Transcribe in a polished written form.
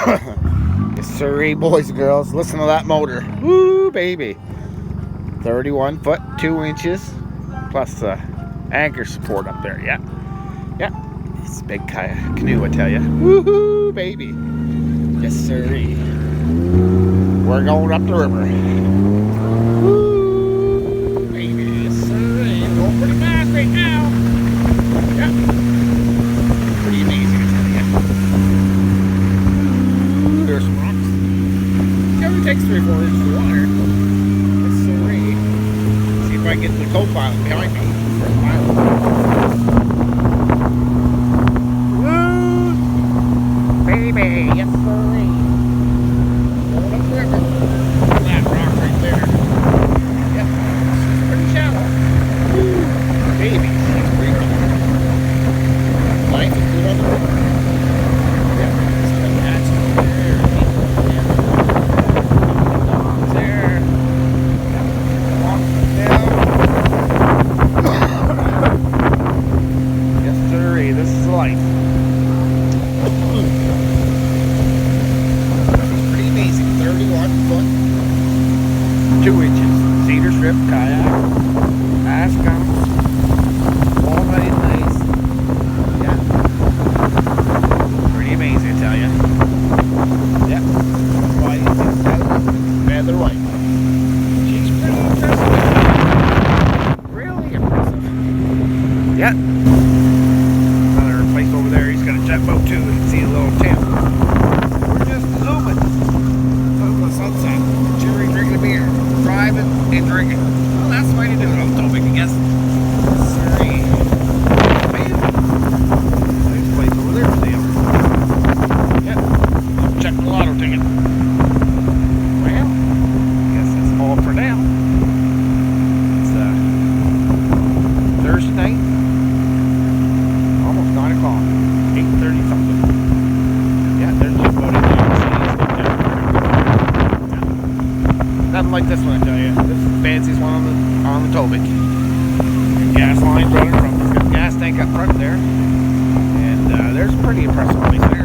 Yes, sirree, boys and girls. Listen to that motor. Woo, baby. 31 foot, 2 inches. Plus anchor support up there. Yeah. Yeah. It's a big canoe, I tell you. Woohoo, baby. Yes, sirree. We're going up the river. Woo, baby. Yes, sirree. It's going pretty fast right now. Yeah. Pretty amazing, I tell you. There's some rocks. It only takes 3 or 4 inches of water. Yes, sirree. See if I can get the co-pilot behind me. Woo! Baby, yes, sirree. Going up the river. That rock right there. Yep. It's pretty shallow. Woo! Baby, that's pretty cool. Life is good on the river. Yep. That's there. There. Yep. Walk down. Yes, sirree. This is life. It's pretty amazing. 31 foot, 2 inches. Cedar strip kayak. Ash guns. All night nice. Yeah. Pretty amazing, I tell you. Yep. That's why you just got feather white. She's pretty impressive. Really impressive. Yeah. Another place over there, he's got a jet boat too. You can see a little tail. We're just zooming. Over the sunset. Chewing, drinking a beer. Driving and drinking. Well, that's the way to do it on Tobique, I guess. Sirree. Man. There's a place over there, see him. Yep. Check the lotto ticket. Well, I guess that's all for now. It's Thursday night. Almost 9 o'clock. 8:30 something. Yeah, there's just boat in there. Nothing like this one, I tell you. This is the fanciest one on the Tobique. Gas lines running from. It's got a gas tank up front there. And there's a pretty impressive place there.